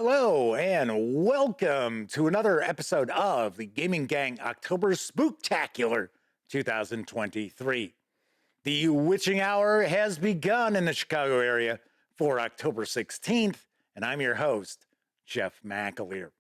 Hello and welcome to another episode of the Gaming Gang October Spooktacular 2023. The witching hour has begun in the Chicago area for October 16th, and I'm your host, Jeff McAleer.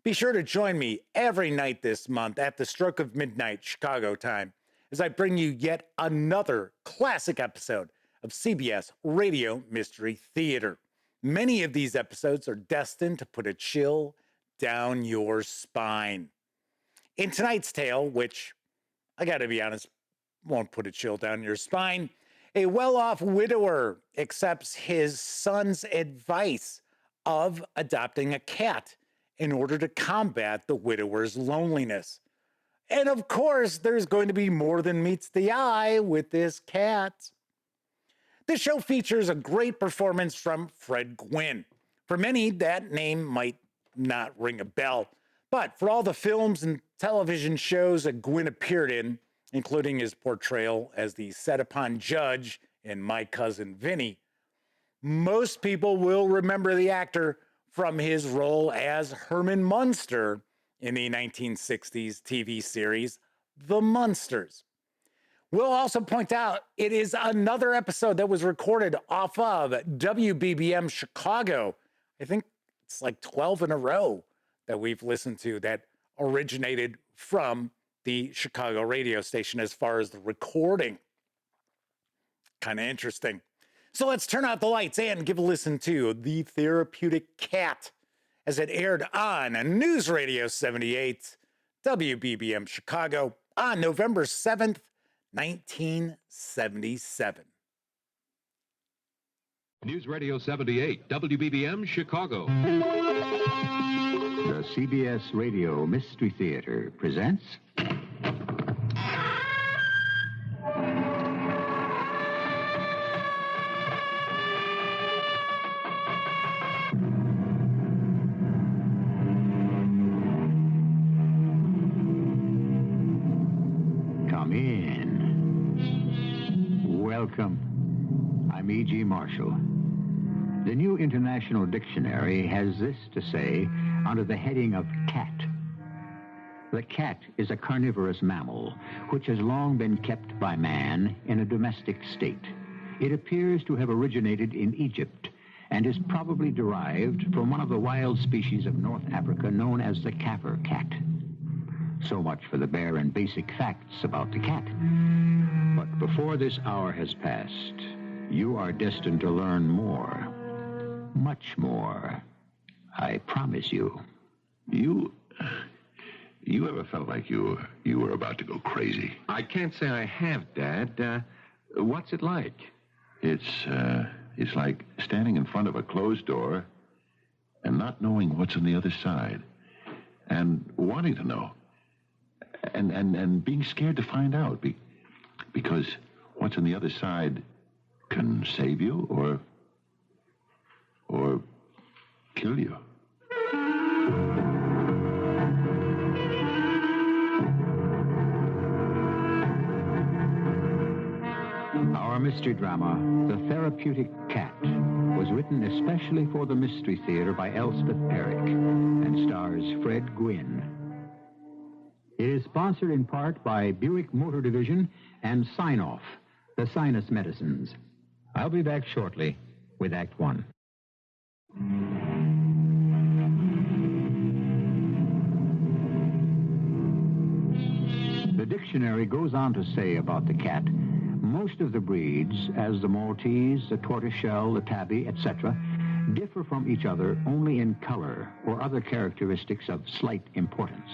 Be sure to join me every night this month at the stroke of midnight Chicago time as I bring you yet another classic episode of CBS Radio Mystery Theater. Many of these episodes are destined to put a chill down your spine. In tonight's tale, which I gotta be honest, won't put a chill down your spine, a well-off widower accepts his son's advice of adopting a cat in order to combat the widower's loneliness. And of course, there's going to be more than meets the eye with this cat. This show features a great performance from Fred Gwynne. For many, that name might not ring a bell, but for all the films and television shows that Gwynne appeared in, including his portrayal as the set-upon judge in My Cousin Vinny, most people will remember the actor from his role as Herman Munster in the 1960s TV series The Munsters. We'll also point out it is another episode that was recorded off of WBBM Chicago. I think it's like 12 in a row that we've listened to that originated from the Chicago radio station as far as the recording. Kind of interesting. So let's turn out the lights and give a listen to The Therapeutic Cat as it aired on Newsradio 78, WBBM Chicago on November 7th, 1977. Newsradio 78, WBBM Chicago. The CBS Radio Mystery Theater presents... Come in. Welcome. I'm E.G. Marshall. The New International Dictionary has this to say under the heading of cat. The cat is a carnivorous mammal which has long been kept by man in a domestic state. It appears to have originated in Egypt and is probably derived from one of the wild species of North Africa known as the Kaffir cat. So much for the bare and basic facts about the cat. But before this hour has passed, you are destined to learn more. Much more. I promise you. You ever felt like you were about to go crazy? I can't say I have, Dad. What's it like? It's like standing in front of a closed door and not knowing what's on the other side and wanting to know and being scared to find out because what's on the other side can save you or kill you. Our mystery drama, The Therapeutic Cat, was written especially for the Mystery Theater by Elspeth Eric and stars Fred Gwynne. It is sponsored in part by Buick Motor Division and Sign-Off, the sinus medicines. I'll be back shortly with Act One. The dictionary goes on to say about the cat, most of the breeds, as the Maltese, the Tortoiseshell, the Tabby, etc., differ from each other only in color or other characteristics of slight importance.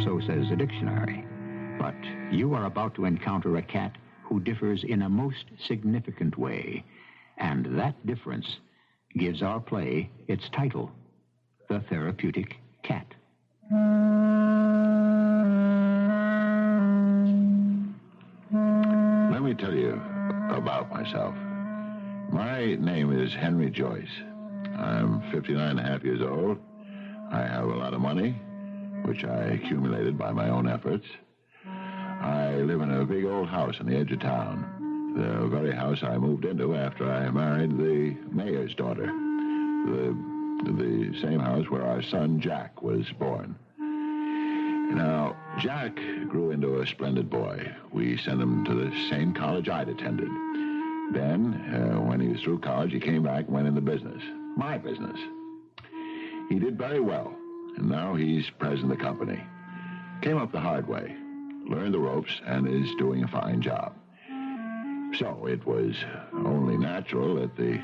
So says the dictionary. But you are about to encounter a cat who differs in a most significant way, and that difference gives our play its title, The Therapeutic Cat. Let me tell you about myself. My name is Henry Joyce. I'm 59 and a half years old. I have a lot of money, which I accumulated by my own efforts. I live in a big old house on the edge of town. The very house I moved into after I married the mayor's daughter. The the same house where our son Jack was born. Now, Jack grew into a splendid boy. We sent him to the same college I'd attended. Then, when he was through college, he came back and went into business. My business. He did very well, and now he's president of the company. Came up the hard way, learned the ropes, and is doing a fine job. So it was only natural that the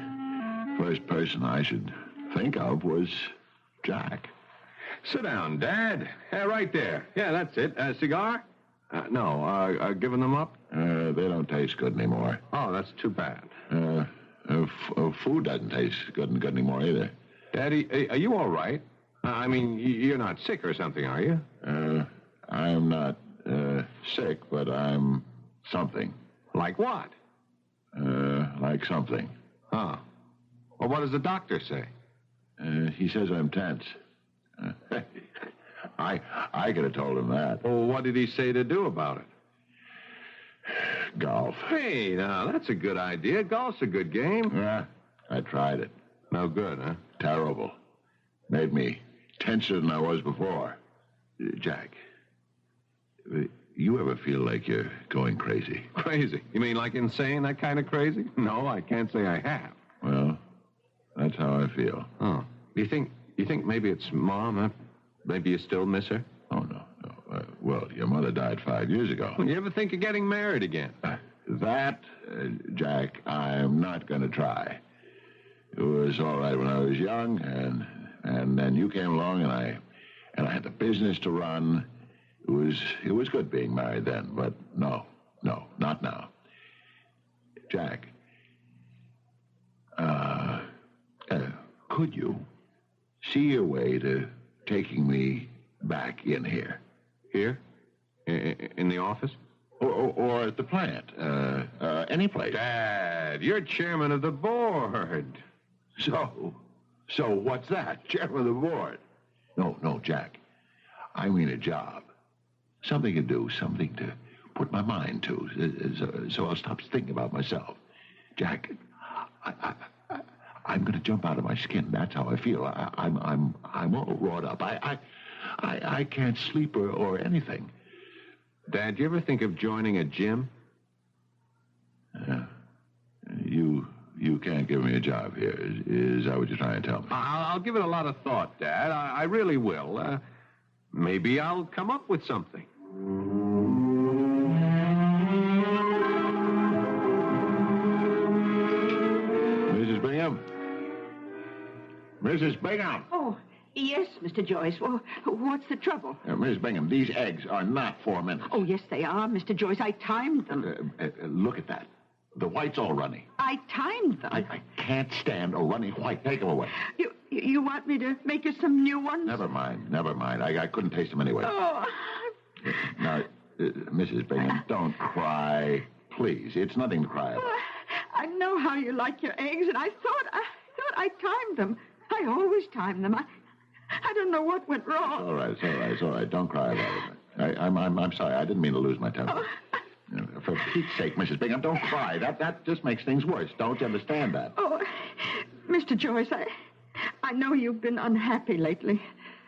first person I should think of was Jack. Sit down, Dad. Right there. Yeah, that's it. Cigar? No. Giving them up? They don't taste good anymore. Oh, that's too bad. Food doesn't taste good anymore either. Daddy, are you all right? I mean, you're not sick or something, are you? I'm not sick, but I'm something. Like what? Like something. Oh. Well, what does the doctor say? He says I'm tense. I could have told him that. Well, what did he say to do about it? Golf. Hey, now, that's a good idea. Golf's a good game. Yeah, I tried it. No good, huh? Terrible. Made me tenser than I was before. Jack, you ever feel like you're going crazy? Crazy? You mean like insane, that kind of crazy? No, I can't say I have. Well, that's how I feel. Oh. You think maybe it's Mom, huh? Maybe you still miss her? Oh, no. Well, your mother died 5 years ago. You ever think of getting married again? Jack, I'm not going to try. It was all right when I was young, and then you came along, and I had the business to run. It was good being married then, but no, not now. Jack, could you see your way to taking me back in here? Here? In the office? Or at the plant. Any place. Dad, you're chairman of the board. So what's that? Chairman of the board? No, Jack. I mean a job. Something to do, something to put my mind to, so I'll stop thinking about myself. Jack, I'm going to jump out of my skin. That's how I feel. I'm all wrought up. I can't sleep or anything. Dad, you ever think of joining a gym? You can't give me a job here. Is that what you're trying to tell me? I'll give it a lot of thought, Dad. I really will. Maybe I'll come up with something. Mrs. Bingham? Mrs. Bingham! Oh, yes, Mr. Joyce. Well, what's the trouble? Mrs. Bingham, these eggs are not 4 minutes. Oh, yes, they are, Mr. Joyce. I timed them. Look at that. The white's all runny. I timed them. I can't stand a runny white. Take them away. You want me to make you some new ones? Never mind. I couldn't taste them anyway. Oh. Now, Mrs. Bingham, don't cry. Please. It's nothing to cry about. I know how you like your eggs, and I thought I timed them. I always time them. I don't know what went wrong. It's all right. Don't cry about it. I'm sorry. I didn't mean to lose my temper. Oh. For Pete's sake, Mrs. Bingham, don't cry. That just makes things worse. Don't you understand that? Oh, Mr. Joyce, I know you've been unhappy lately.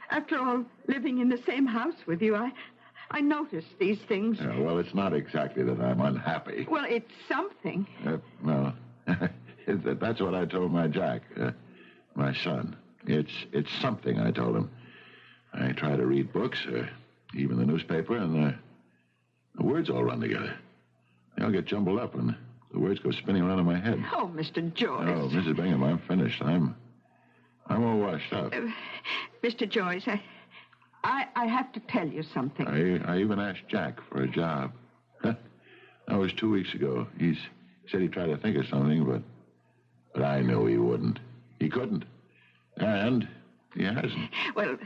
After all, living in the same house with you, I noticed these things. Well, it's not exactly that I'm unhappy. Well, it's something. No. That's what I told my Jack, my son. It's something, I told him. I try to read books, even the newspaper, and the words all run together. They all get jumbled up, and the words go spinning around in my head. Oh, Mr. Joyce. Oh, Mrs. Bingham, I'm finished. I'm all washed up. Mr. Joyce, I have to tell you something. I even asked Jack for a job. That was 2 weeks ago. He said he'd try to think of something, but I knew he wouldn't. He couldn't. And he hasn't. Well,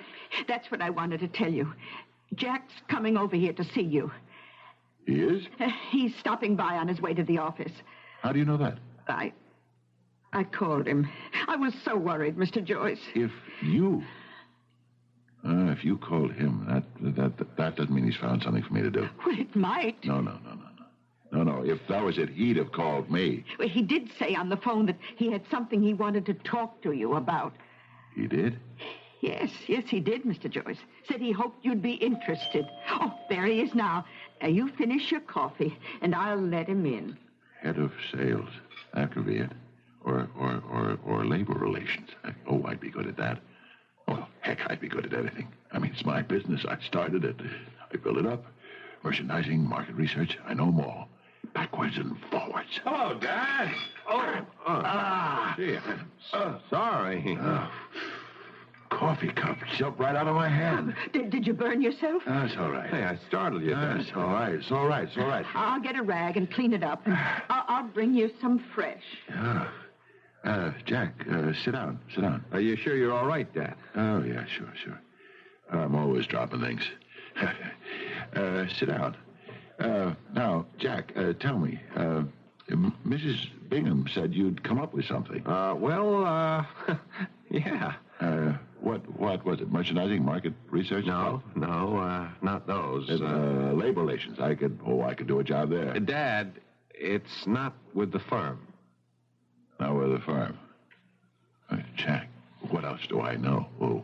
that's what I wanted to tell you. Jack's coming over here to see you. He is? He's stopping by on his way to the office. How do you know that? I called him. I was so worried, Mr. Joyce. If you called him, that doesn't mean he's found something for me to do. Well, it might. No. If that was it, he'd have called me. Well, he did say on the phone that he had something he wanted to talk to you about. He did? Yes, he did, Mr. Joyce. Said he hoped you'd be interested. Oh, there he is now. You finish your coffee, and I'll let him in. Head of sales. That could be it. Or labor relations. Oh, I'd be good at that. Well, heck, I'd be good at anything. I mean, it's my business. I started it. I built it up. Merchandising, market research, I know them all. Backwards and forwards. Hello, Dad. Gee, I'm sorry. Coffee cup jumped right out of my hand. Did you burn yourself? That's all right. Hey, I startled you, Dad. That's all right. It's all right. It's all right. I'll get a rag and clean it up, and I'll bring you some fresh. Jack, sit down. Sit down. Are you sure you're all right, Dad? Oh, yeah, sure. I'm always dropping things. Sit down. Now, Jack, tell me, Mrs. Bingham said you'd come up with something. Yeah. What was it? Merchandising, market research? No, not those. Labor relations. I could do a job there. Dad, it's not with the firm. Not with the firm. Jack, what else do I know?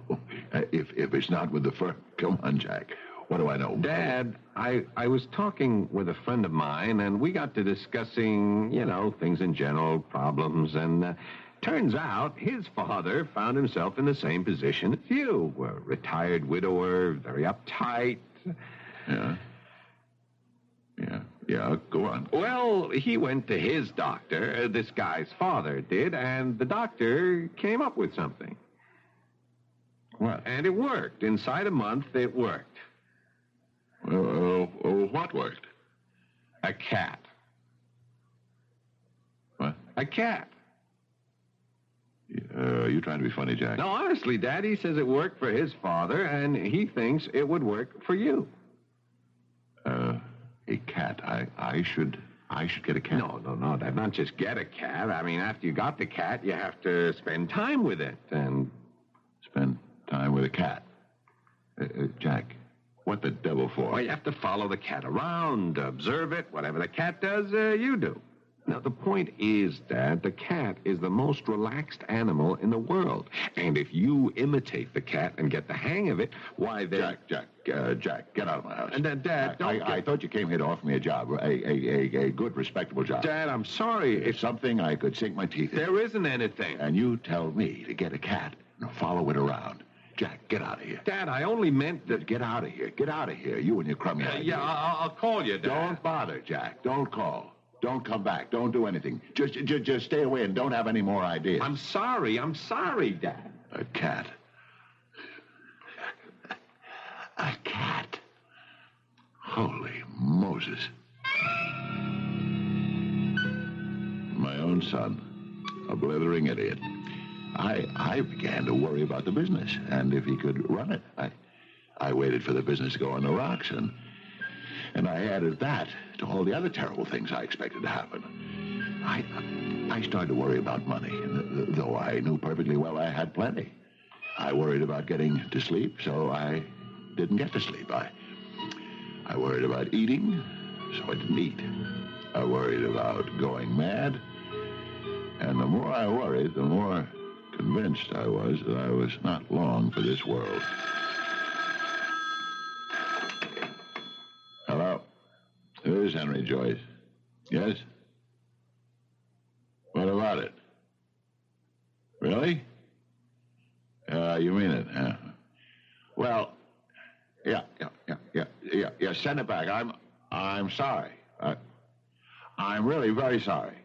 If it's not with the firm, come on, Jack. What do I know? Dad, I was talking with a friend of mine, and we got to discussing, things in general, problems, and turns out his father found himself in the same position as you. A retired widower, very uptight. Yeah, go on. Well, he went to his doctor, this guy's father did, and the doctor came up with something. What? And it worked. Inside a month, it worked. What worked? A cat. What? A cat. You trying to be funny, Jack? No, honestly, Dad, he says it worked for his father, and he thinks it would work for you. A cat. I should get a cat. No, Dad, not just get a cat. I mean, after you got the cat, you have to spend time with it, and... Spend time with a cat? Jack, what the devil for? Well, you have to follow the cat around, observe it. Whatever the cat does, you do. Now, the point is, Dad, the cat is the most relaxed animal in the world. And if you imitate the cat and get the hang of it, why then... Jack, get out of my house. And then, Dad, I thought you came here to offer me a job, a good, respectable job. Dad, I'm sorry. It's something I could sink my teeth in. There isn't anything. And you tell me to get a cat and follow it around. Jack, get out of here. Dad, I only meant that... Get out of here. Get out of here. You and your crummy ideas. I'll call you, Dad. Don't bother, Jack. Don't call. Don't come back. Don't do anything. Just stay away and don't have any more ideas. I'm sorry, Dad. A cat. A cat. Holy Moses. My own son. A blithering idiot. I began to worry about the business and if he could run it. I waited for the business to go on the rocks and I added that to all the other terrible things I expected to happen. I started to worry about money, though I knew perfectly well I had plenty. I worried about getting to sleep, so I didn't get to sleep. I worried about eating, so I didn't eat. I worried about going mad, and the more I worried, the more convinced I was that I was not long for this world. Hello? Who is Henry Joyce? Yes? What about it? Really? You mean it, huh? Well, yeah, send it back. I'm sorry. I'm really very sorry.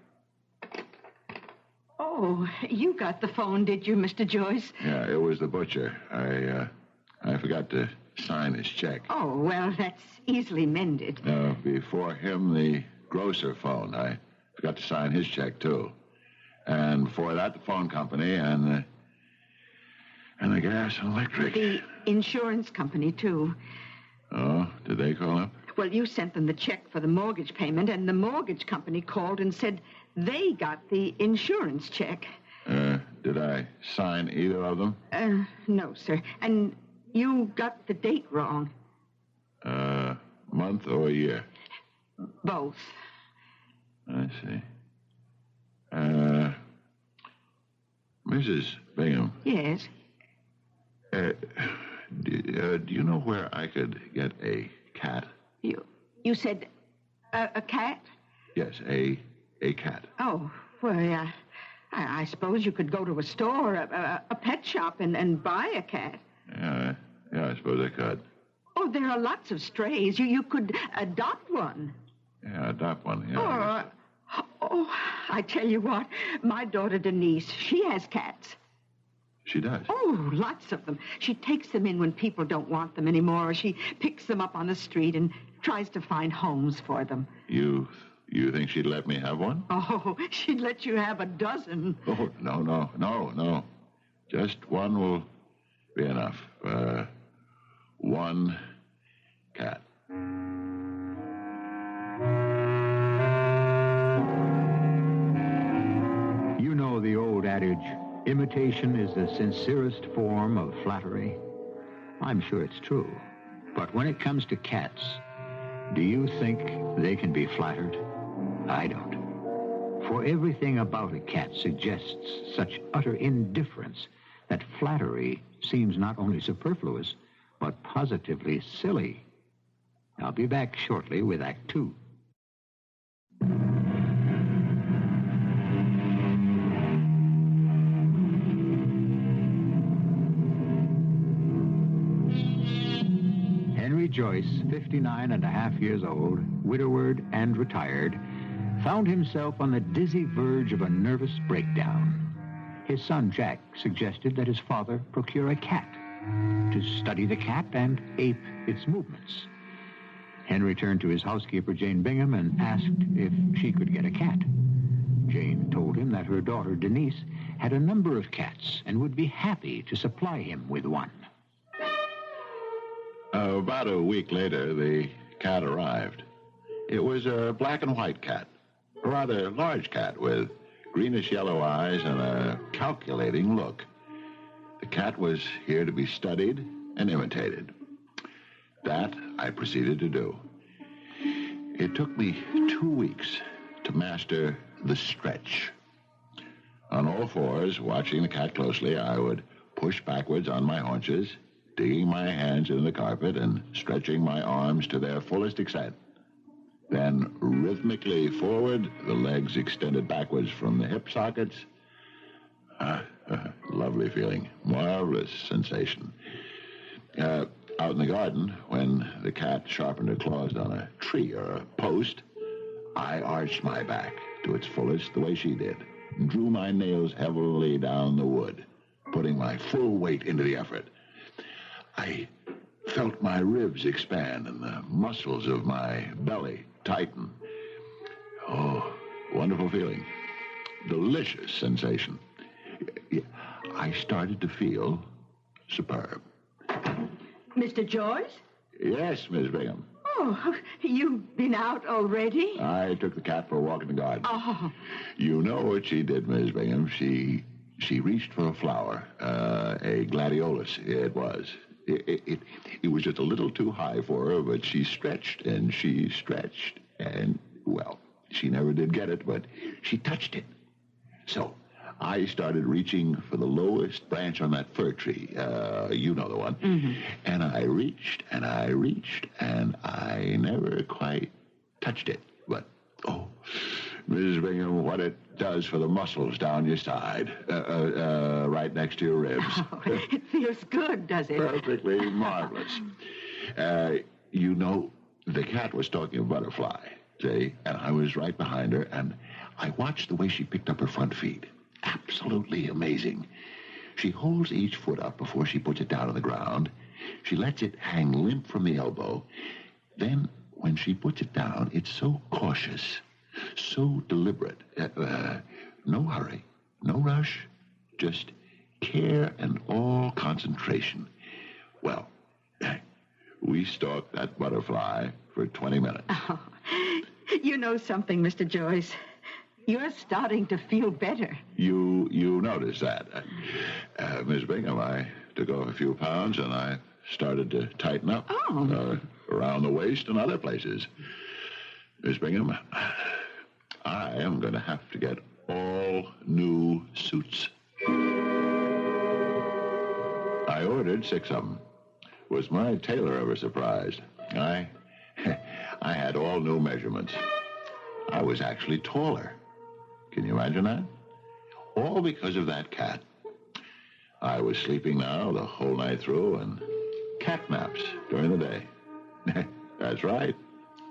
Oh, you got the phone, did you, Mr. Joyce? Yeah, it was the butcher. I forgot to sign his check. Oh, well, that's easily mended. Before him, the grocer phoned. I forgot to sign his check, too. And before that, the phone company and the gas and electric. The insurance company, too. Oh, did they call up? Well, you sent them the check for the mortgage payment, and the mortgage company called and said they got the insurance check. Did I sign either of them? No, sir. And you got the date wrong. Month or year? Both. I see. Mrs. Bingham. Yes? Do you know where I could get a cat? You said a cat? Yes, a cat. Oh, well, I suppose you could go to a store, a pet shop, and buy a cat. Yeah, I suppose I could. Oh, there are lots of strays. You could adopt one. Yeah, adopt one, yeah. I tell you what, my daughter Denise, she has cats. She does? Oh, lots of them. She takes them in when people don't want them anymore, or she picks them up on the street and tries to find homes for them. You think she'd let me have one? Oh, she'd let you have a dozen. Oh, no. Just one will be enough. One cat. You know the old adage, imitation is the sincerest form of flattery. I'm sure it's true. But when it comes to cats, do you think they can be flattered? I don't. For everything about a cat suggests such utter indifference that flattery seems not only superfluous, but positively silly. I'll be back shortly with Act Two. Henry Joyce, 59 and a half years old, widowed and retired, found himself on the dizzy verge of a nervous breakdown. His son, Jack, suggested that his father procure a cat to study the cat and ape its movements. Henry turned to his housekeeper, Jane Bingham, and asked if she could get a cat. Jane told him that her daughter, Denise, had a number of cats and would be happy to supply him with one. About a week later, the cat arrived. It was a black and white cat, a rather large cat with greenish-yellow eyes and a calculating look. The cat was here to be studied and imitated. That I proceeded to do. It took me 2 weeks to master the stretch. On all fours, watching the cat closely, I would push backwards on my haunches, digging my hands into the carpet and stretching my arms to their fullest extent. Then rhythmically forward, the legs extended backwards from the hip sockets. Lovely feeling. Marvelous sensation. Out in the garden, when the cat sharpened her claws on a tree or a post, I arched my back to its fullest the way she did, and drew my nails heavily down the wood, putting my full weight into the effort. I felt my ribs expand and the muscles of my belly tighten. Oh, wonderful feeling. Delicious sensation. I started to feel superb. Mr. Joyce? Yes, Miss Bingham. Oh, you've been out already? I took the cat for a walk in the garden. Oh. You know what she did, Miss Bingham. She reached for a flower, a gladiolus it was. It was just a little too high for her, but she stretched, and, well, she never did get it, but she touched it. So I started reaching for the lowest branch on that fir tree. You know the one. Mm-hmm. And I reached, and I never quite touched it. But, oh, Mrs. Bingham, what it does for the muscles down your side, right next to your ribs. Oh, it feels good, does it? Perfectly marvelous. You know, the cat was stalking a butterfly, see, and I was right behind her, and I watched the way she picked up her front feet. Absolutely amazing. She holds each foot up before she puts it down on the ground. She lets it hang limp from the elbow. Then, when she puts it down, it's so cautious, so deliberate. No hurry, no rush, just care and all concentration. Well, we stalked that butterfly for 20 minutes. Oh, you know something, Mr. Joyce. You're starting to feel better. You notice that. Miss Bingham, I took off a few pounds and I started to tighten up. Oh. Around the waist and other places. Miss Bingham, I am going to have to get all new suits. I ordered 6 of them. Was my tailor ever surprised? I had all new measurements. I was actually taller. Can you imagine that? All because of that cat. I was sleeping now the whole night through, and cat naps during the day. That's right,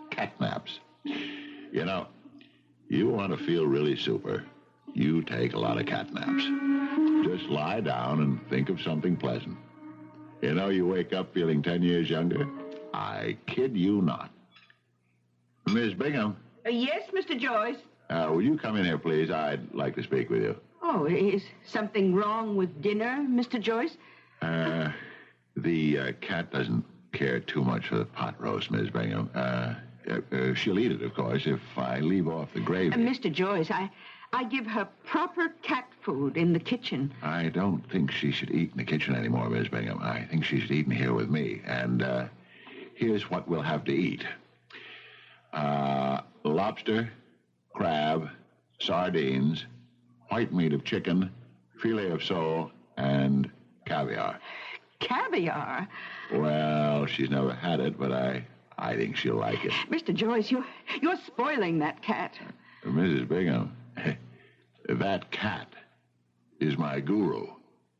cat naps. You know, you want to feel really super, you take a lot of cat naps. Just lie down and think of something pleasant. You know, you wake up feeling 10 years younger. I kid you not. Miss Bingham. Yes, Mr. Joyce? Will you come in here, please? I'd like to speak with you. Oh, is something wrong with dinner, Mr. Joyce? The cat doesn't care too much for the pot roast, Miss Bingham. She'll eat it, of course, if I leave off the gravy. Mr. Joyce, I give her proper cat food in the kitchen. I don't think she should eat in the kitchen anymore, Miss Bingham. I think she should eat in here with me. And here's what we'll have to eat. Lobster, crab, sardines, white meat of chicken, filet of sole, and caviar. Caviar? Well, she's never had it, but I think she'll like it. Mr. Joyce, you're spoiling that cat. Mrs. Bingham, that cat is my guru.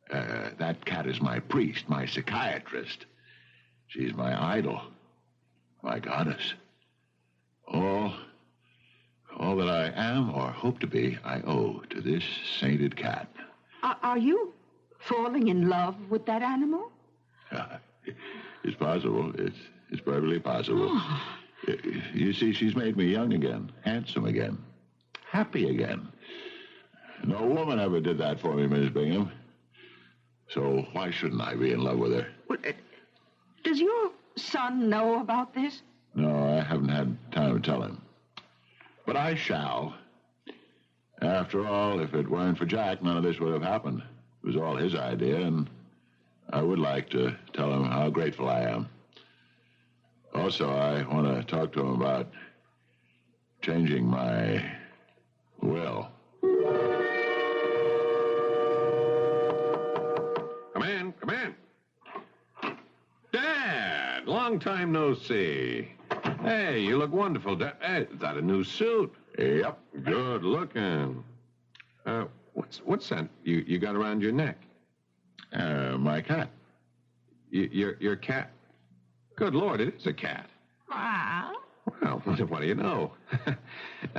That cat is my priest, my psychiatrist. She's my idol, my goddess. All that I am or hope to be, I owe to this sainted cat. Are you falling in love with that animal? It's possible. It's perfectly possible. Oh. You see, she's made me young again, handsome again, happy again. No woman ever did that for me, Miss Bingham. So why shouldn't I be in love with her? Well, does your son know about this? No, I haven't had time to tell him. But I shall. After all, if it weren't for Jack, none of this would have happened. It was all his idea, and I would like to tell him how grateful I am. Also, I want to talk to him about changing my will. Come in. Dad, long time no see. Hey, you look wonderful, Dad. Hey, is that a new suit? Yep. Good looking. What's that you got around your neck? My cat. Your cat? Good Lord, it is a cat. Well, what do you know?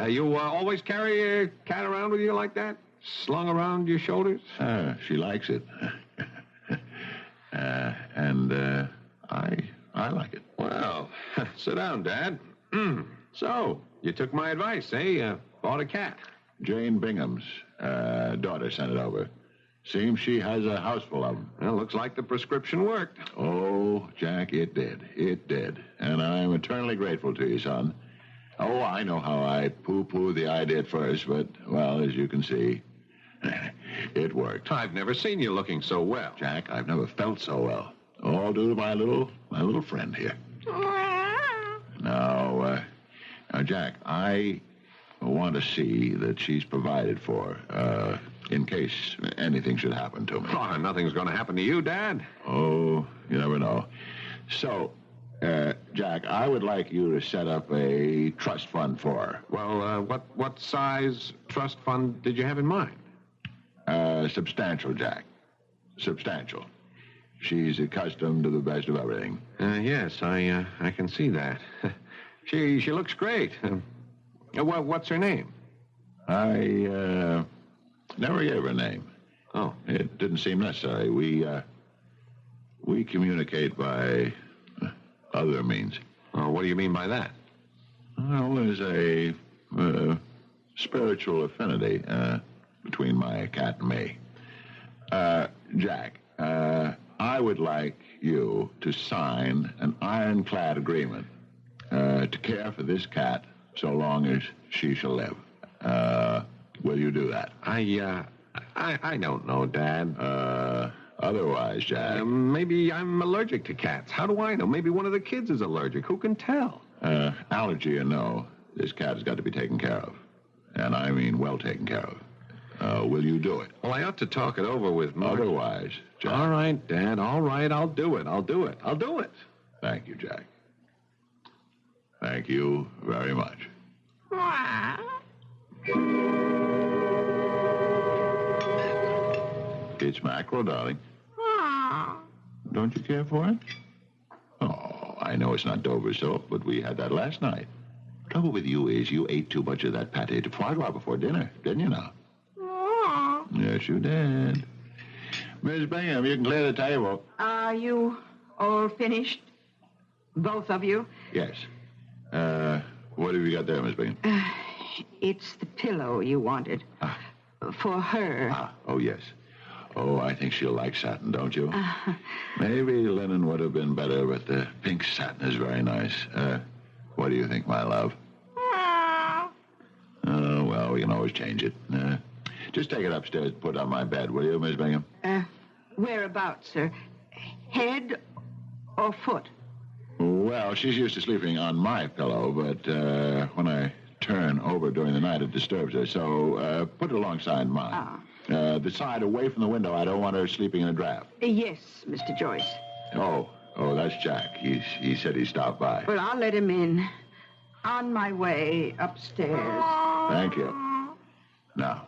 You always carry a cat around with you like that? Slung around your shoulders? She likes it. And I like it. Well, sit down, Dad. So, you took my advice, eh? Bought a cat. Jane Bingham's daughter sent it over. Seems she has a house full of them. Well, looks like the prescription worked. Oh, Jack, it did. It did. And I'm eternally grateful to you, son. Oh, I know how I poo-pooed the idea at first, but, well, as you can see, it worked. I've never seen you looking so well. Jack, I've never felt so well. All due to my little friend here. Now, Jack, I want to see that she's provided for, in case anything should happen to me. Oh, nothing's going to happen to you, Dad. Oh, you never know. So, Jack, I would like you to set up a trust fund for her. Well, what size trust fund did you have in mind? Substantial, Jack. Substantial. She's accustomed to the best of everything. Yes, I can see that. She looks great. What's her name? I never gave her a name. Oh. It didn't seem necessary. We communicate by other means. Oh, what do you mean by that? Well, there's a spiritual affinity between my cat and me. Jack, I would like you to sign an ironclad agreement to care for this cat so long as she shall live. Will you do that? I don't know, Dad. Otherwise, Jack... maybe I'm allergic to cats. How do I know? Maybe one of the kids is allergic. Who can tell? Allergy or no, this cat has got to be taken care of. And I mean well taken care of. Will you do it? Well, I ought to talk it over with Mark. Otherwise, Jack. All right, Dad. All right, I'll do it. I'll do it. Thank you, Jack. Thank you very much. It's mackerel, darling. Don't you care for it? Oh, I know it's not Dover soap, but we had that last night. Trouble with you is you ate too much of that pâté de foie gras before dinner, didn't you now? Yes, you did. Miss Bingham, you can clear the table. Are you all finished? Both of you? Yes. What have you got there, Miss Bingham? It's the pillow you wanted. For her. Oh, yes. Oh, I think she'll like satin, don't you? Maybe linen would have been better, but the pink satin is very nice. What do you think, my love? Oh, well, we can always change it. Just take it upstairs and put it on my bed, will you, Miss Bingham? Whereabouts, sir? Head or foot? Well, she's used to sleeping on my pillow, but when I turn over during the night, it disturbs her. So put it alongside mine. The side away from the window. I don't want her sleeping in a draft. Yes, Mr. Joyce. Oh, that's Jack. He said he stopped by. Well, I'll let him in. On my way upstairs. Thank you. Now,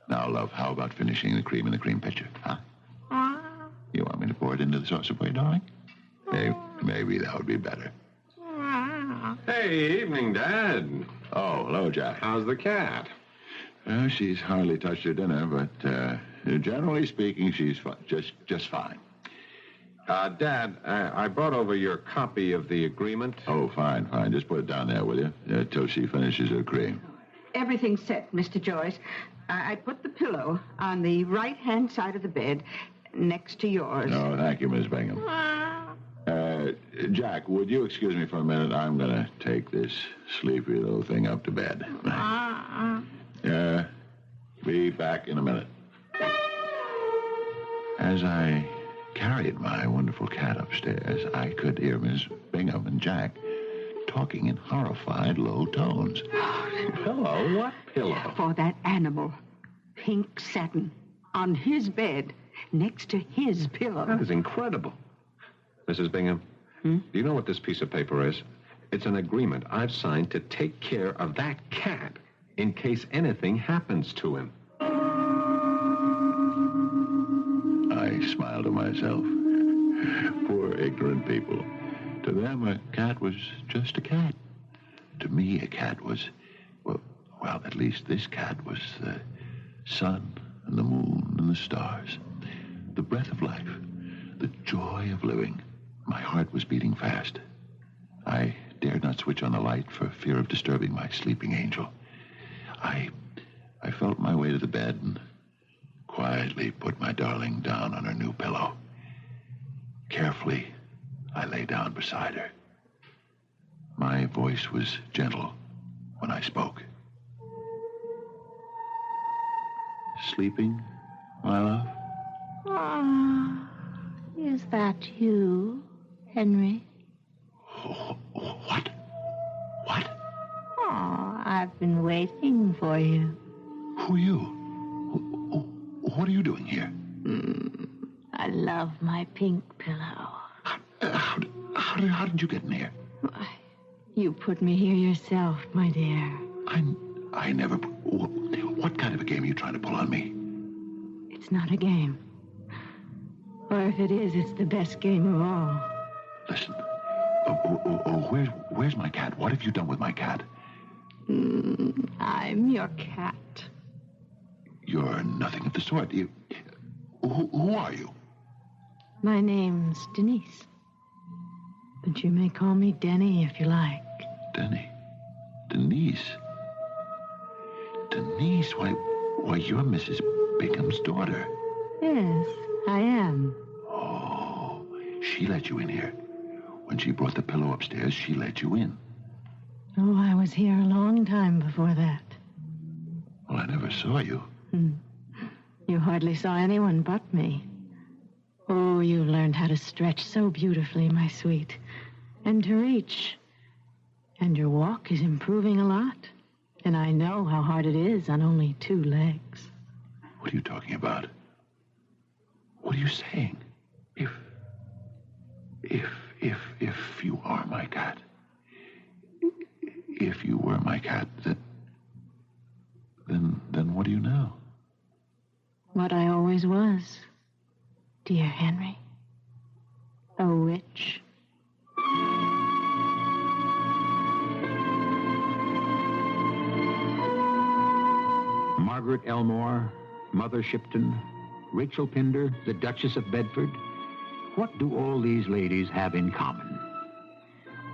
love, how about finishing the cream in the cream pitcher, huh? You want me to pour it into the saucer for you, darling? Maybe that would be better. Hey, evening, Dad. Oh, hello, Jack. How's the cat? She's hardly touched her dinner, but generally speaking, she's just fine. Dad, I brought over your copy of the agreement. Oh, fine. Just put it down there, will you? Till she finishes her cream. Everything's set, Mr. Joyce. I put the pillow on the right-hand side of the bed next to yours. Oh, thank you, Miss Bingham. Jack, would you excuse me for a minute? I'm going to take this sleepy little thing up to bed. Be back in a minute. As I carried my wonderful cat upstairs, I could hear Miss Bingham and Jack talking in horrified low tones. Pillow? What pillow? For that animal. Pink satin. On his bed. Next to his pillow. That is incredible. Mrs. Bingham, do you know what this piece of paper is? It's an agreement I've signed to take care of that cat in case anything happens to him. I smiled to myself. Poor ignorant people. To them, a cat was just a cat. To me, a cat was, well, at least this cat was the sun and the moon and the stars. The breath of life. The joy of living. My heart was beating fast. I dared not switch on the light for fear of disturbing my sleeping angel. I felt my way to the bed and quietly put my darling down on her new pillow. Carefully, I lay down beside her. My voice was gentle when I spoke. Sleeping, my love? Is that you, Henry? What? Oh, I've been waiting for you. Who are you? What are you doing here? I love my pink pillow. How did you get in here? Why, you put me here yourself, my dear. I never... What kind of a game are you trying to pull on me? It's not a game. Or if it is, it's the best game of all. Listen. Where's my cat? What have you done with my cat? I'm your cat. You're nothing of the sort. Who are you? My name's Denise. But you may call me Denny if you like. Denny? Denise? Denise? Why, you're Mrs. Bingham's daughter. Yes, I am. Oh, she let you in here. When she brought the pillow upstairs, she let you in. Oh, I was here a long time before that. Well, I never saw you. You hardly saw anyone but me. Oh, you learned how to stretch so beautifully, my sweet. And to reach. And your walk is improving a lot. And I know how hard it is on only 2 legs. What are you talking about? What are you saying? If you are my cat, if you were my cat, then what do you know? What I always was, dear Henry. A witch. Margaret Elmore, Mother Shipton, Rachel Pinder, the Duchess of Bedford. What do all these ladies have in common?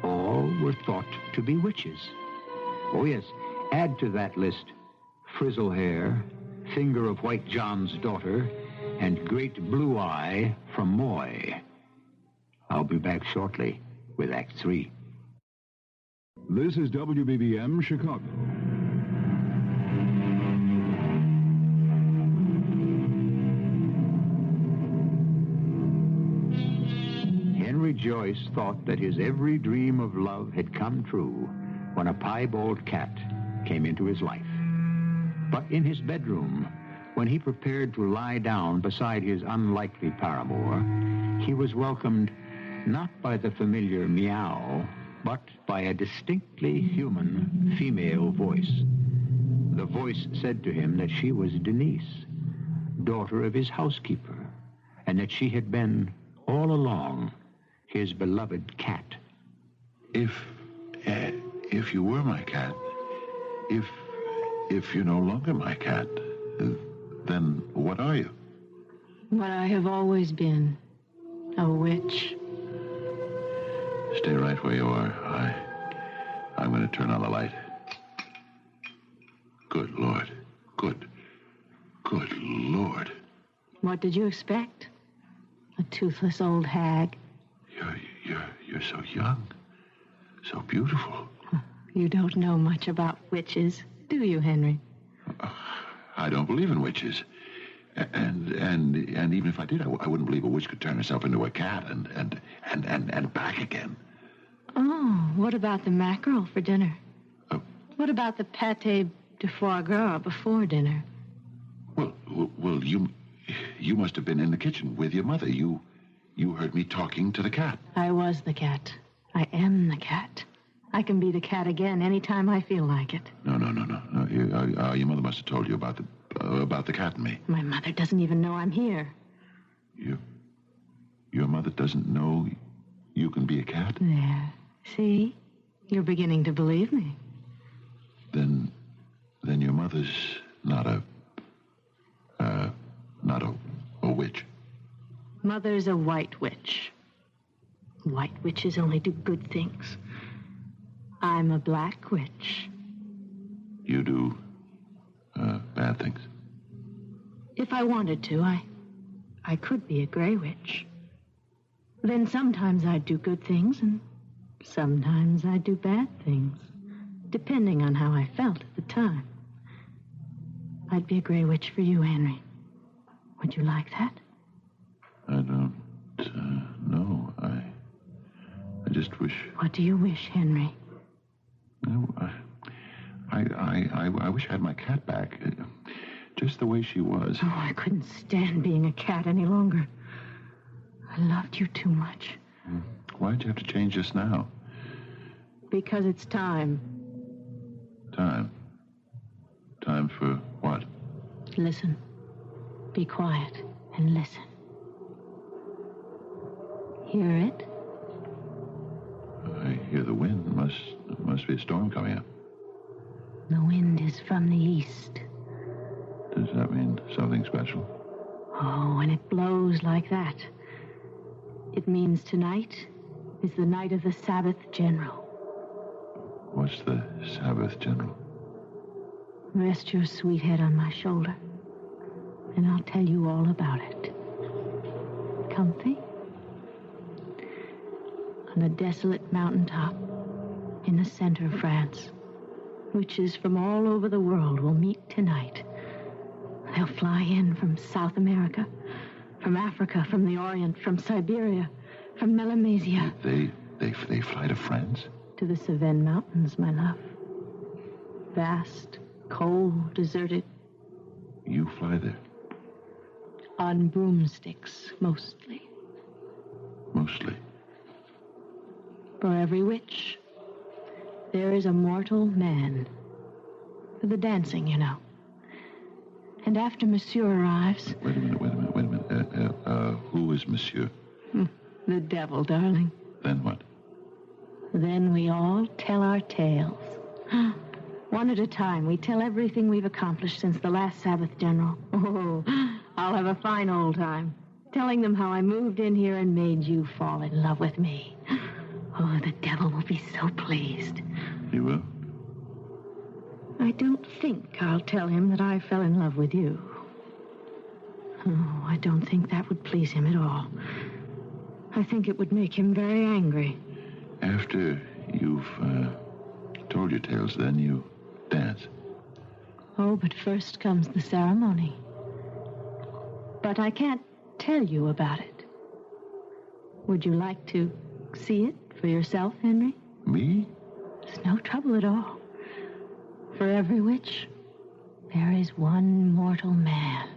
All were thought to be witches. Oh, yes, add to that list frizzle hair, finger of White John's daughter, and great blue eye from Moy. I'll be back shortly with Act 3. This is WBBM Chicago. Henry Joyce thought that his every dream of love had come true when a piebald cat came into his life. But in his bedroom, when he prepared to lie down beside his unlikely paramour, he was welcomed not by the familiar meow, but by a distinctly human female voice. The voice said to him that she was Denise, daughter of his housekeeper, and that she had been, all along, his beloved cat. If you were my cat, if you're no longer my cat, then what are you? What I have always been. A witch. Stay right where you are. I'm going to turn on the light. Good Lord. Good Lord. What did you expect? A toothless old hag. You're so young. So beautiful. You don't know much about witches, do you, Henry? I don't believe in witches. And even if I did, I wouldn't believe a witch could turn herself into a cat and back again. Oh, what about the mackerel for dinner? What about the pâté de foie gras before dinner? Well, you must have been in the kitchen with your mother. You heard me talking to the cat. I was the cat. I am the cat. I can be the cat again anytime I feel like it. No. Your mother must have told you about the cat and me. My mother doesn't even know I'm here. Your mother doesn't know you can be a cat? There. See? You're beginning to believe me. Then your mother's not a witch. Mother's a white witch. White witches only do good things. I'm a black witch. You do bad things? If I wanted to, I could be a gray witch. Then sometimes I'd do good things, and sometimes I'd do bad things, depending on how I felt at the time. I'd be a gray witch for you, Henry. Would you like that? I don't know. I just wish... What do you wish, Henry? No, I wish I had my cat back. Just the way she was. Oh, I couldn't stand being a cat any longer. I loved you too much. Why'd you have to change just now? Because it's time. Time? Time for what? Listen. Be quiet and listen. Hear it? I hear the wind. Must be a storm coming up. The wind is from the east. Does that mean something special? Oh, when it blows like that, it means tonight is the night of the Sabbath General. What's the Sabbath General? Rest your sweet head on my shoulder, and I'll tell you all about it. Comfy? On a desolate mountaintop in the center of France, witches from all over the world will meet tonight. They'll fly in from South America, from Africa, from the Orient, from Siberia, from Melanesia. They fly to France? To the Cevennes Mountains, my love. Vast, cold, deserted. You fly there? On broomsticks, mostly. Mostly. For every witch, there is a mortal man. For the dancing, you know. And after Monsieur arrives... Wait a minute. Who is Monsieur? The devil, darling. Then what? Then we all tell our tales. One at a time, we tell everything we've accomplished since the last Sabbath, General. Oh, I'll have a fine old time. Telling them how I moved in here and made you fall in love with me. Oh, the devil will be so pleased. He will? I don't think I'll tell him that I fell in love with you. Oh, I don't think that would please him at all. I think it would make him very angry. After you've told your tales, then you dance. Oh, but first comes the ceremony. But I can't tell you about it. Would you like to see it for yourself, Henry? Me? It's no trouble at all. For every witch, there is one mortal man.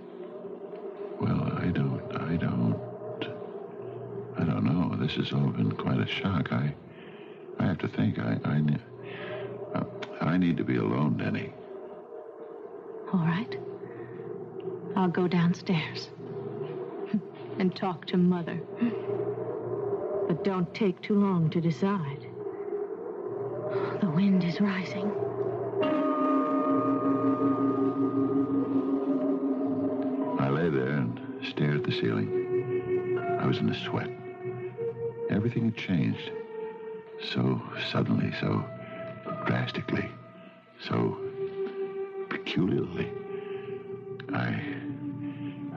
Well, I don't know. This has all been quite a shock. I have to think. I need to be alone, Denny. All right. I'll go downstairs and talk to Mother. But don't take too long to decide. The wind is rising. I lay there and stared at the ceiling. I was in a sweat. Everything had changed. So suddenly, so drastically, so peculiarly. I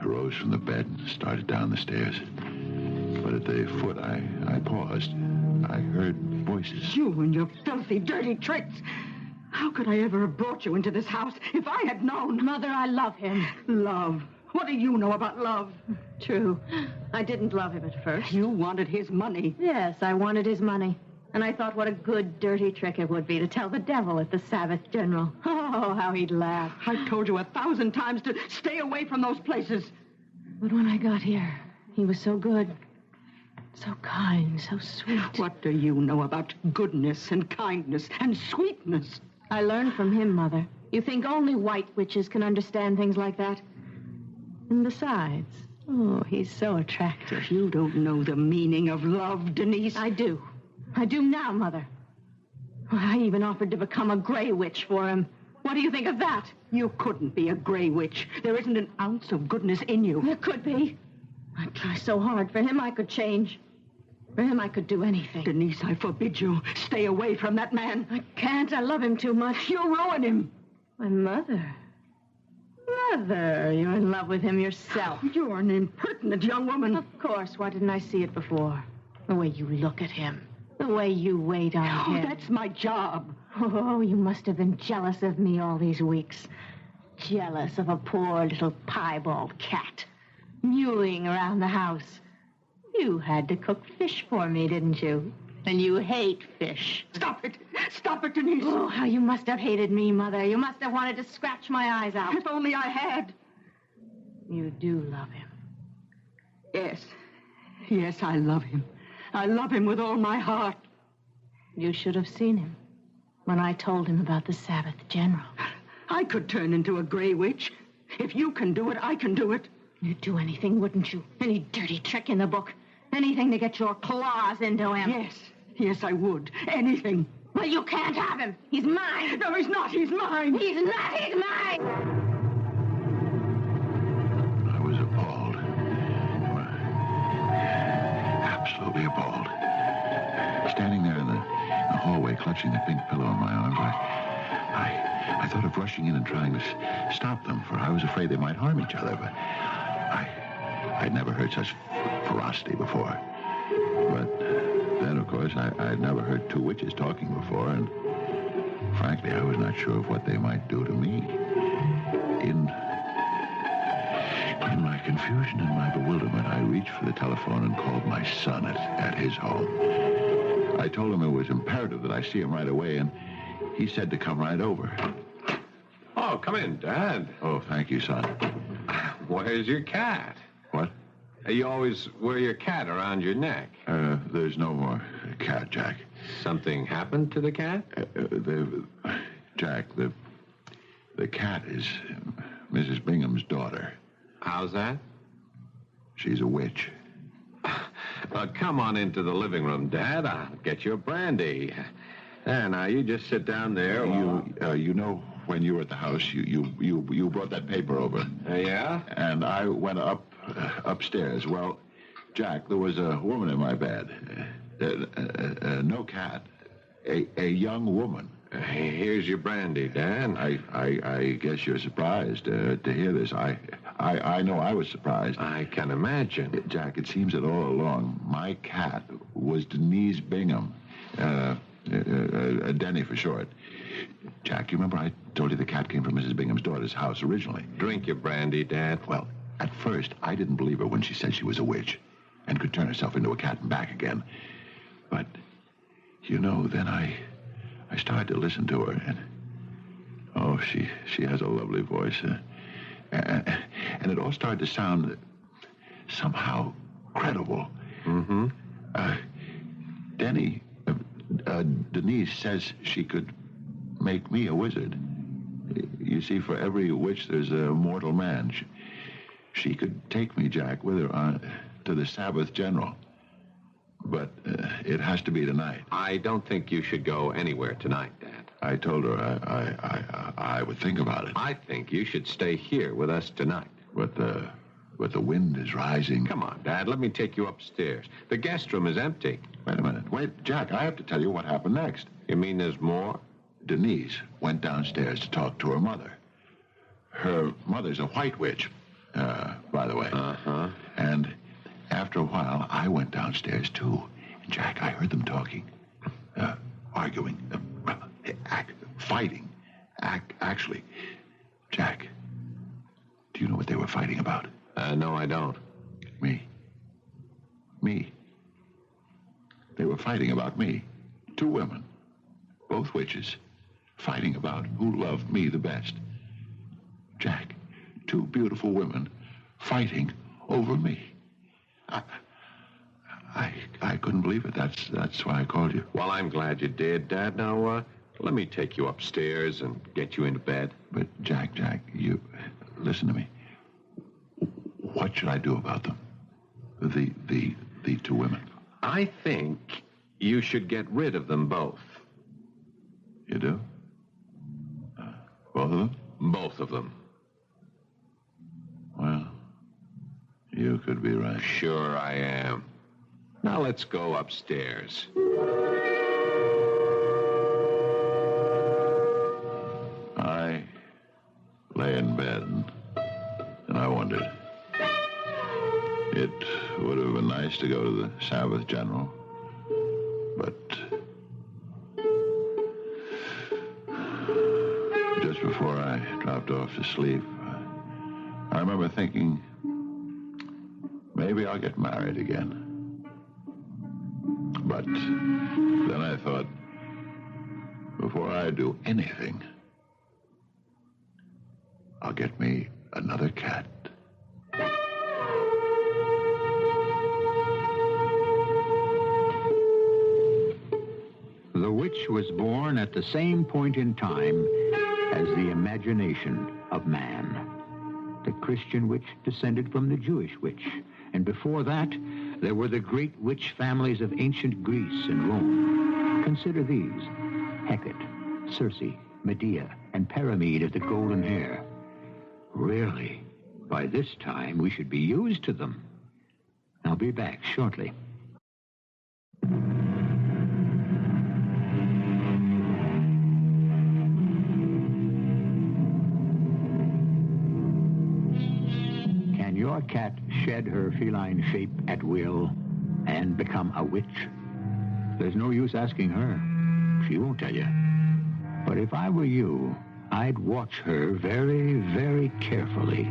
arose from the bed and started down the stairs. But at the foot, I paused. I heard voices. You and your filthy, dirty tricks. How could I ever have brought you into this house if I had known? Mother, I love him. Love? What do you know about love? True. I didn't love him at first. You wanted his money. Yes, I wanted his money. And I thought what a good, dirty trick it would be to tell the devil at the Sabbath, General. Oh, how he'd laugh. I've told you 1,000 times to stay away from those places. But when I got here, he was so good. So kind, so sweet. What do you know about goodness and kindness and sweetness? I learned from him, Mother. You think only white witches can understand things like that? And besides, oh, he's so attractive. You don't know the meaning of love, Denise. I do. I do now, Mother. I even offered to become a gray witch for him. What do you think of that? You couldn't be a gray witch. There isn't an ounce of goodness in you. There could be. I'd try so hard. For him, I could change. For him, I could do anything. Denise, I forbid you. Stay away from that man. I can't. I love him too much. You'll ruin him. My Mother. Mother, you're in love with him yourself. You're an impertinent young woman. Of course. Why didn't I see it before? The way you look at him. The way you wait on him. That's my job. Oh, you must have been jealous of me all these weeks. Jealous of a poor little piebald cat. Mewing around the house. You had to cook fish for me, didn't you? And you hate fish. Stop it. Stop it, Denise. Oh, how you must have hated me, Mother. You must have wanted to scratch my eyes out. If only I had. You do love him. Yes. Yes, I love him. I love him with all my heart. You should have seen him when I told him about the Sabbath, General. I could turn into a gray witch. If you can do it, I can do it. You'd do anything, wouldn't you? Any dirty trick in the book. Anything to get your claws into him. Yes. Yes, I would. Anything. Well, you can't have him. He's mine. No, he's not. He's mine. He's not. He's mine. I was appalled. Absolutely appalled. Standing there in the hallway, clutching the pink pillow in my arms, I thought of rushing in and trying to stop them, for I was afraid they might harm each other. But I'd never heard such ferocity before. But then, of course, I'd never heard two witches talking before, and frankly, I was not sure of what they might do to me. In my confusion and my bewilderment, I reached for the telephone and called my son at his home. I told him it was imperative that I see him right away, and he said to come right over. Oh, come in, Dad. Oh, thank you, son. Where's your cat? What? You always wear your cat around your neck. There's no more cat, Jack. Something happened to the cat? Jack, the cat is Mrs. Bingham's daughter. How's that? She's a witch. Well, come on into the living room, Dad. I'll get you a brandy. There, now, you just sit down there. You know, when you were at the house, you brought that paper over. Yeah? And I went upstairs. Well, Jack, there was a woman in my bed. No cat. A young woman. Here's your brandy, Dan. I guess you're surprised to hear this. I know I was surprised. I can imagine. Jack, it seems that all along, my cat was Denise Bingham. Denny for short. Jack, you remember I told you the cat came from Mrs. Bingham's daughter's house originally? Drink your brandy, Dad. Well, at first, I didn't believe her when she said she was a witch and could turn herself into a cat and back again. But, you know, then I started to listen to her, and she has a lovely voice, and it all started to sound somehow credible. Mm-hmm. Denise says she could make me a wizard. You see, for every witch, there's a mortal man. She could take me, Jack, with her to the Sabbath General. But it has to be tonight. I don't think you should go anywhere tonight, Dad. I told her I would think about it. I think you should stay here with us tonight. But the wind is rising. Come on, Dad. Let me take you upstairs. The guest room is empty. Wait a minute. Wait, Jack, I have to tell you what happened next. You mean there's more? Denise went downstairs to talk to her mother. Her mother's a white witch, by the way. Uh-huh. And after a while, I went downstairs, too. And, Jack, I heard them talking, arguing, fighting. Actually, Jack, do you know what they were fighting about? No, I don't. Me. They were fighting about me. Two women, both witches, fighting about who loved me the best. Jack, two beautiful women fighting over me. I couldn't believe it. That's why I called you. Well, I'm glad you did, Dad. Now, let me take you upstairs and get you into bed. But, Jack, you... Listen to me. What should I do about them? The two women. I think you should get rid of them both. You do? Both of them? Both of them. Well, you could be right. Sure I am. Now let's go upstairs. I lay in bed and I wondered. It would have been nice to go to the Sabbath General, but just before I dropped off to sleep, I remember thinking, maybe I'll get married again. But then I thought, before I do anything, I'll get me another cat. The witch was born at the same point in time as the imagination of man. The Christian witch descended from the Jewish witch, and before that, there were the great witch families of ancient Greece and Rome. Consider these: Hecate, Circe, Medea, and Paramede of the golden hair. Really, by this time, we should be used to them. I'll be back shortly. Can your cat shed her feline shape at will and become a witch? There's no use asking her. She won't tell you. But if I were you, I'd watch her very, very carefully,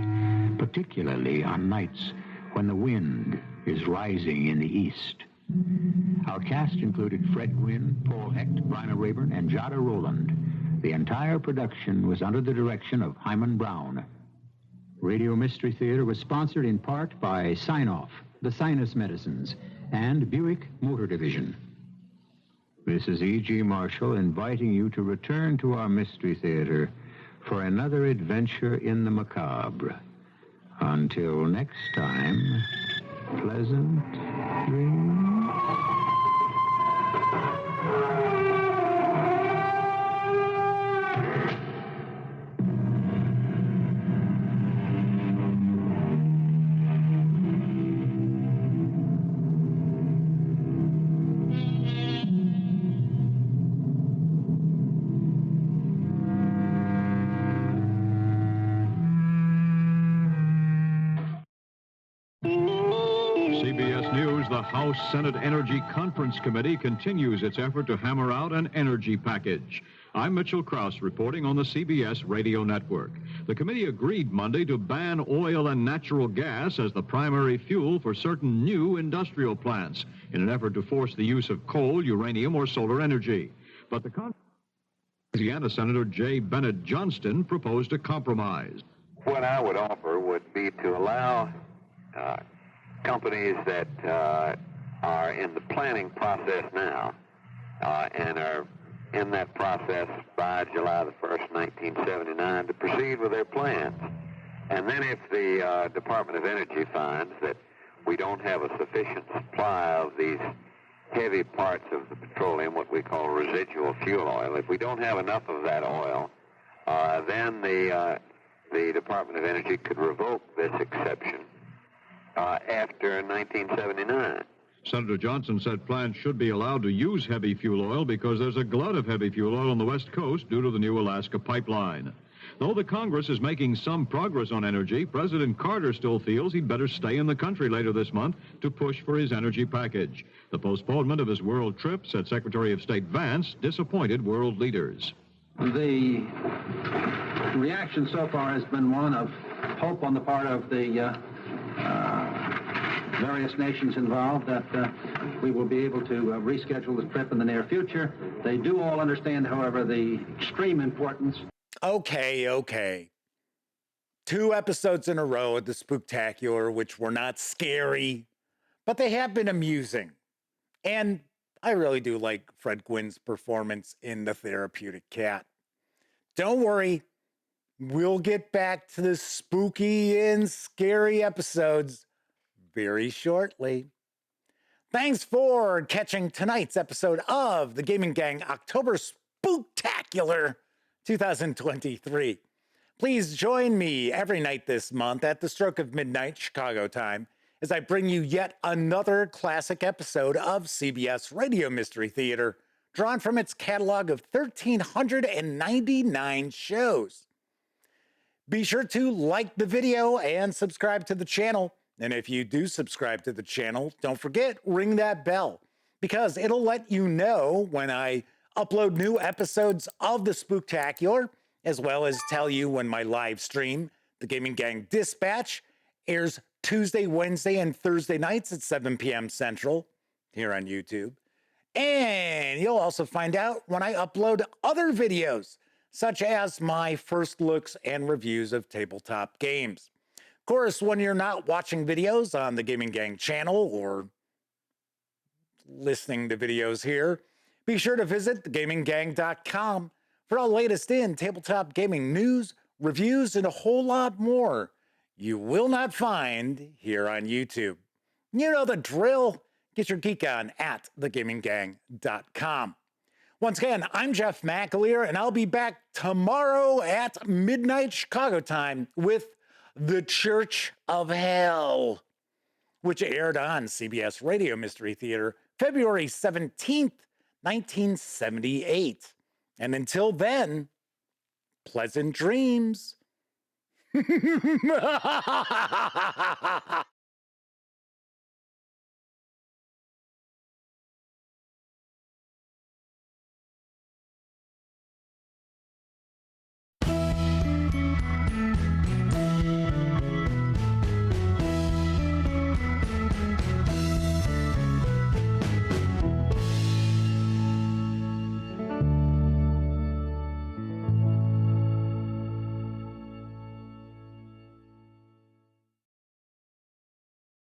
particularly on nights when the wind is rising in the east. Our cast included Fred Gwynne, Paul Hecht, Bryna Rayburn, and Jada Rowland. The entire production was under the direction of Hyman Brown. Radio Mystery Theater was sponsored in part by Sign-Off, the Sinus Medicines, and Buick Motor Division. This is E.G. Marshall inviting you to return to our Mystery Theater for another adventure in the macabre. Until next time, pleasant dreams. CBS News, the House Senate Energy Conference Committee continues its effort to hammer out an energy package. I'm Mitchell Krause reporting on the CBS Radio Network. The committee agreed Monday to ban oil and natural gas as the primary fuel for certain new industrial plants in an effort to force the use of coal, uranium, or solar energy. But the Louisiana Senator J. Bennett Johnston proposed a compromise. What I would offer would be to allow companies that are in the planning process now and are in that process by July the 1st, 1979, to proceed with their plans. And then if the Department of Energy finds that we don't have a sufficient supply of these heavy parts of the petroleum, what we call residual fuel oil, if we don't have enough of that oil, then the Department of Energy could revoke this exception after 1979. Senator Johnson said plants should be allowed to use heavy fuel oil because there's a glut of heavy fuel oil on the West Coast due to the new Alaska pipeline. Though the Congress is making some progress on energy, President Carter still feels he'd better stay in the country later this month to push for his energy package. The postponement of his world trip, said Secretary of State Vance, disappointed world leaders. The reaction so far has been one of hope on the part of the various nations involved that we will be able to reschedule the trip in the near future. They do all understand, however, the extreme importance. Okay. 2 episodes in a row of the Spooktacular, which were not scary, but they have been amusing. And I really do like Fred Gwynne's performance in The Therapeutic Cat. Don't worry, we'll get back to the spooky and scary episodes very shortly. Thanks for catching tonight's episode of the Gaming Gang October Spooktacular 2023. Please join me every night this month at the stroke of midnight Chicago time as I bring you yet another classic episode of CBS Radio Mystery Theater, drawn from its catalog of 1,399 shows. Be sure to like the video and subscribe to the channel. And if you do subscribe to the channel, don't forget, ring that bell, because it'll let you know when I upload new episodes of the Spooktacular, as well as tell you when my live stream, The Gaming Gang Dispatch, airs Tuesday, Wednesday, and Thursday nights at 7 p.m. Central here on YouTube. And you'll also find out when I upload other videos, such as my first looks and reviews of tabletop games. Of course, when you're not watching videos on the Gaming Gang channel or listening to videos here, be sure to visit thegaminggang.com for all latest in tabletop gaming news, reviews, and a whole lot more you will not find here on YouTube. You know the drill. Get your geek on at thegaminggang.com. Once again, I'm Jeff McAleer, and I'll be back tomorrow at midnight Chicago time with The Church of Hell, which aired on CBS Radio Mystery Theater February 17th, 1978. And until then, pleasant dreams.